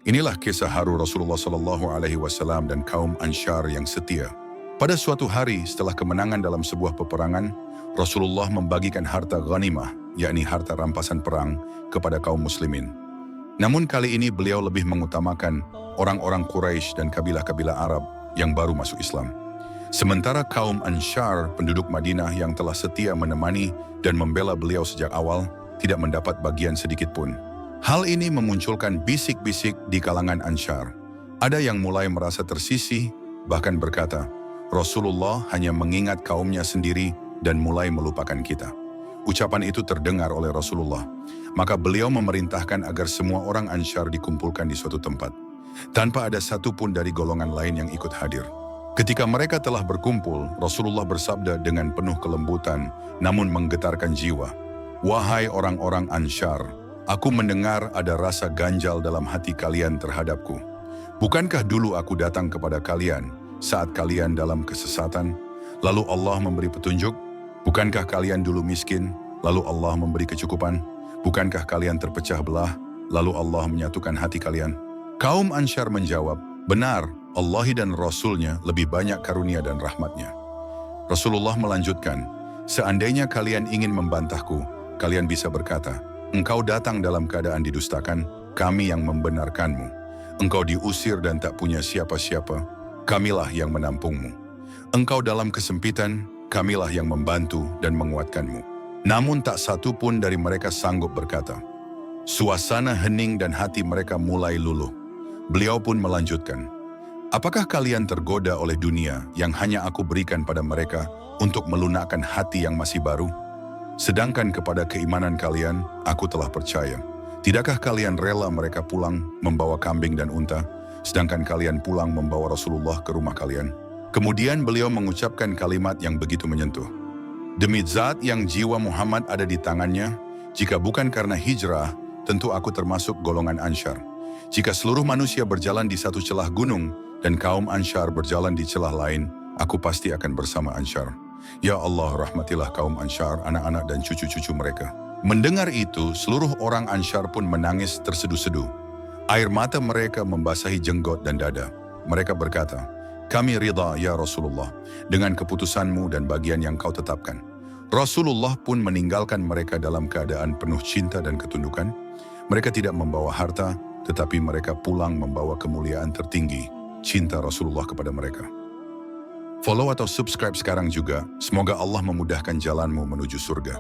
Inilah kisah haru Rasulullah SAW dan kaum Ansyar yang setia. Pada suatu hari setelah kemenangan dalam sebuah peperangan, Rasulullah membagikan harta ghanimah, yakni harta rampasan perang, kepada kaum muslimin. Namun kali ini beliau lebih mengutamakan orang-orang Quraisy dan kabilah-kabilah Arab yang baru masuk Islam. Sementara kaum Ansyar, penduduk Madinah yang telah setia menemani dan membela beliau sejak awal, tidak mendapat bagian sedikit pun. Hal ini memunculkan bisik-bisik di kalangan Ansyar. Ada yang mulai merasa tersisih, bahkan berkata, Rasulullah hanya mengingat kaumnya sendiri dan mulai melupakan kita. Ucapan itu terdengar oleh Rasulullah. Maka beliau memerintahkan agar semua orang Ansyar dikumpulkan di suatu tempat, tanpa ada satupun dari golongan lain yang ikut hadir. Ketika mereka telah berkumpul, Rasulullah bersabda dengan penuh kelembutan, namun menggetarkan jiwa. Wahai orang-orang Ansyar, aku mendengar ada rasa ganjal dalam hati kalian terhadapku. Bukankah dulu aku datang kepada kalian saat kalian dalam kesesatan, lalu Allah memberi petunjuk? Bukankah kalian dulu miskin, lalu Allah memberi kecukupan? Bukankah kalian terpecah belah, lalu Allah menyatukan hati kalian? Kaum Ansyar menjawab, benar, Allah dan Rasul-Nya lebih banyak karunia dan rahmat-Nya. Rasulullah melanjutkan, seandainya kalian ingin membantahku, kalian bisa berkata, engkau datang dalam keadaan didustakan, kami yang membenarkanmu. Engkau diusir dan tak punya siapa-siapa, kamilah yang menampungmu. Engkau dalam kesempitan, kamilah yang membantu dan menguatkanmu. Namun tak satu pun dari mereka sanggup berkata. Suasana hening dan hati mereka mulai luluh. Beliau pun melanjutkan, apakah kalian tergoda oleh dunia yang hanya aku berikan pada mereka untuk melunakkan hati yang masih baru? Sedangkan kepada keimanan kalian, aku telah percaya. Tidakkah kalian rela mereka pulang membawa kambing dan unta, sedangkan kalian pulang membawa Rasulullah ke rumah kalian? Kemudian beliau mengucapkan kalimat yang begitu menyentuh. Demi zat yang jiwa Muhammad ada di tangannya, jika bukan karena hijrah, tentu aku termasuk golongan Ansyar. Jika seluruh manusia berjalan di satu celah gunung, dan kaum Ansyar berjalan di celah lain, aku pasti akan bersama Ansyar. Ya Allah, rahmatilah kaum Ansyar, anak-anak dan cucu-cucu mereka. Mendengar itu, seluruh orang Ansyar pun menangis terseduh-seduh. Air mata mereka membasahi jenggot dan dada. Mereka berkata, kami ridha ya Rasulullah dengan keputusanmu dan bagian yang kau tetapkan. Rasulullah pun meninggalkan mereka dalam keadaan penuh cinta dan ketundukan. Mereka tidak membawa harta, tetapi mereka pulang membawa kemuliaan tertinggi, cinta Rasulullah kepada mereka. Follow atau subscribe sekarang juga, semoga Allah memudahkan jalanmu menuju surga.